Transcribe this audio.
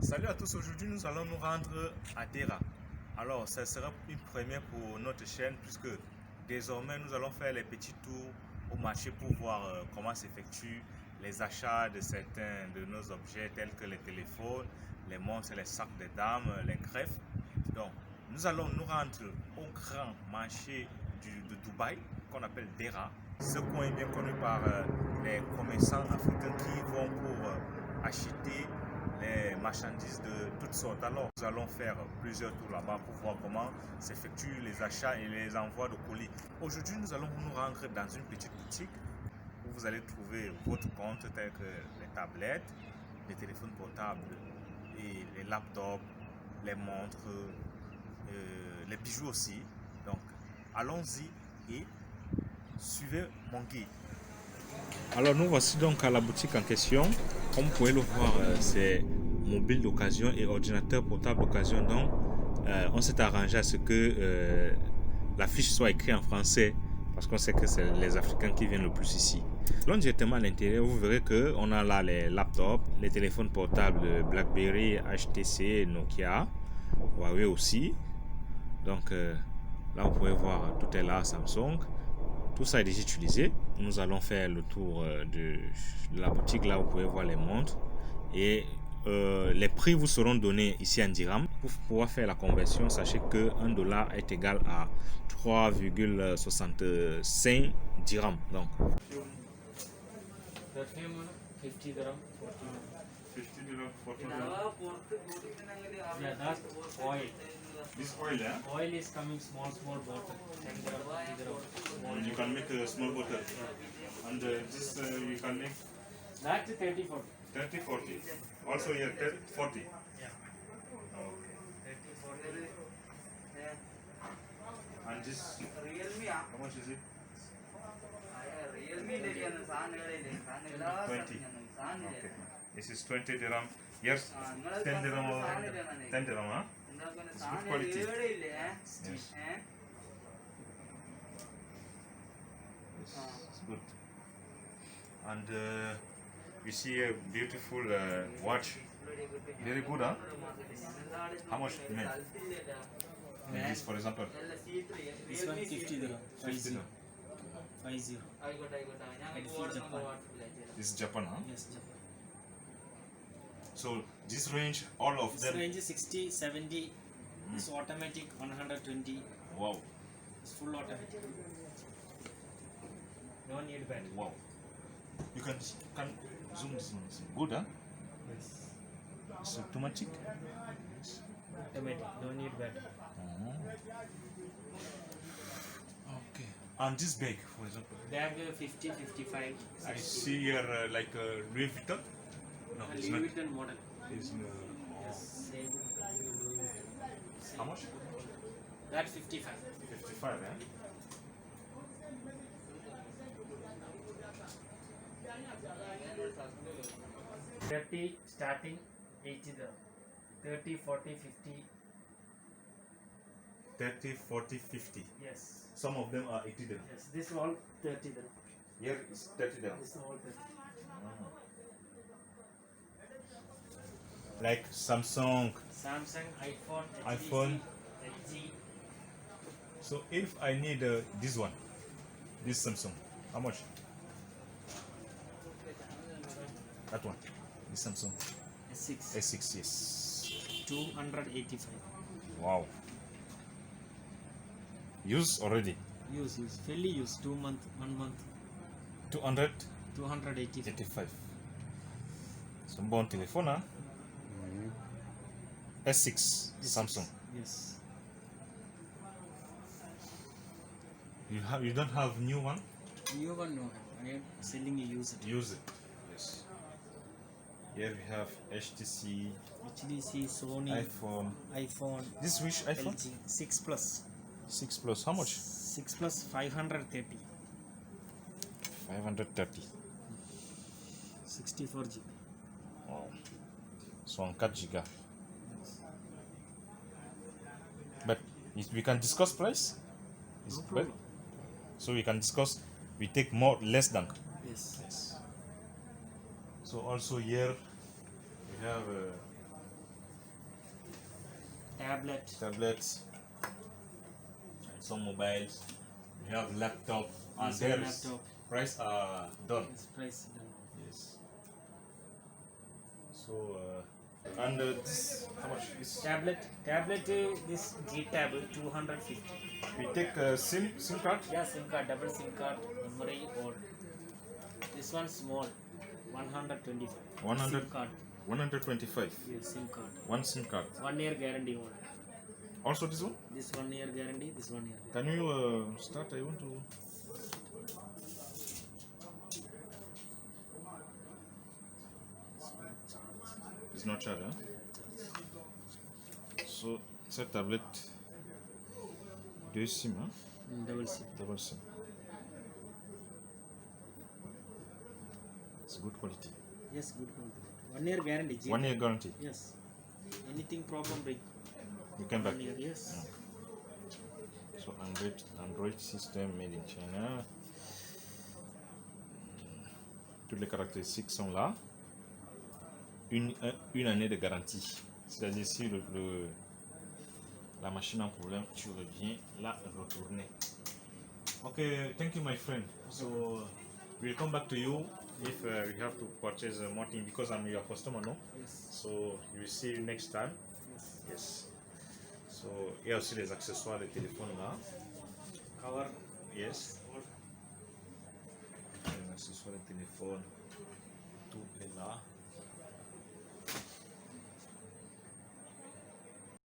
Salut à tous, aujourd'hui nous allons nous rendre à Dera. Alors, ça sera une première pour notre chaîne puisque désormais nous allons faire les petits tours au marché pour voir comment s'effectuent les achats de certains de nos objets tels que les téléphones, les montres, les sacs de dames, les greffes. Donc, nous allons nous rendre au grand marché de Dubaï qu'on appelle Dera. Ce coin est bien connu par les commerçants africains qui vont pour acheter les marchandises de toutes sortes. Alors, nous allons faire plusieurs tours là-bas pour voir comment s'effectuent les achats et les envois de colis. Aujourd'hui, nous allons nous rendre dans une petite boutique où vous allez trouver votre compte tel que les tablettes, les téléphones portables et les laptops, les montres, les bijoux aussi. Donc, allons-y et suivez mon guide. Alors nous voici donc à la boutique en question. Comme vous pouvez le voir, c'est mobile d'occasion et ordinateur portable d'occasion. Donc on s'est arrangé à ce que l'affiche soit écrite en français parce qu'on sait que c'est les Africains qui viennent le plus ici. Allons directement à l'intérieur, vous verrez qu'on a là les laptops, les téléphones portables BlackBerry, HTC, Nokia, Huawei aussi. Donc là vous pouvez voir, tout est là, Samsung. Tout ça est déjà utilisé. Nous allons faire le tour de la boutique. Là, vous pouvez voir les montres. Et les prix vous seront donnés ici en dirhams. Pour pouvoir faire la conversion, sachez que $1 est égal à 3,65 dirhams. Donc, Perfume 50 dirham, 50 dirhams, 40 yeah, that's oil. This oil, yeah? Oil is coming small bottle, 10 dirham, 50 dirham, small. You can make a small bottle. And this you can make That's 30 40. 30, 40. Also here 40. Yeah. Okay. 30 40. And this, Realme how much is it? Realme 20. Okay. This is 20 dirham. Yes, 10 dirham. 10 dirham, huh? It's good quality. Yes. Yes, it's good. And we see a beautiful watch. Very good, huh? How much you make? This, for example, This one 50 dirham, 50 dirham. 50. This is Japan, huh? Yes, Japan. So this range, all of This them. range is 60, 70. This automatic 120. Wow, It's full automatic. No need battery. wow. You can zoom this one. Good, huh? Yes. It's automatic. Automatic. No need battery. Okay. And this bag, for example, Bag 50, 55. I see here like Louis Vuitton. No, it's not. Louis Vuitton model. It's, Yes, same. how much? That 55. 55, eh? $30 starting 80 dirham. 30, 40, 50. 30, 40, 50. Yes. Some of them are 80 dirham. Yes. This all 30 dirham. Here is 30 dirham. This all 30. Like Samsung. Samsung, iPhone, iPhone. LG. So if I need this one, this Samsung, how much? That one, this Samsung S6. S6, yes. 285. Wow. Use already. Use. Fairly use. 2 month, 1 month. 285. 285. So bon téléphone, hein? S6 Samsung. Yes. You don't have new one? New one no. I am selling a used. Use it. Yes. Here we have HTC, HTC, Sony, iPhone. iPhone, This which iPhone? LG. 6 Plus. 6 Plus. How much? 6 Plus 530. 530. 64 GB. Wow. So on 4 giga. But we can discuss price. Is No it problem. better? So we can discuss. We take more less than. Yes. So also here we have tablets, and some mobiles. We have laptop, and This there is is laptop. price done. This price done. Yes. So and this how much is? Tablet this G tab 250. We take SIM card. Yeah, SIM card, double SIM card, memory all. This one small, 125. 100 SIM card. 125. Yes, SIM card. One SIM card. 1 year guarantee all. Also this one. This 1 year guarantee, this 1 year. Can you start? I want to. It's not charged, huh? So cette tablette deux SIM, hein? Double SIM. Double SIM. It's good quality. Yes, good quality. 1 year guarantee. G 1 year guarantee. Yes. Anything problem, bring. You come back. 1 year, yes. So Android system made in China. Toutes les caractéristiques sont là. Une année de garantie. C'est-à-dire si la machine a un problème, tu reviens la retourner. Okay, thank you my friend. So we'll come back to you if we have to purchase more thing because I'm your customer, no? Yes. So we will see you next time. Yes. Yes. So il y a aussi les accessoires de téléphone là. Cover. Yes. Les accessoires de téléphone, tout est là.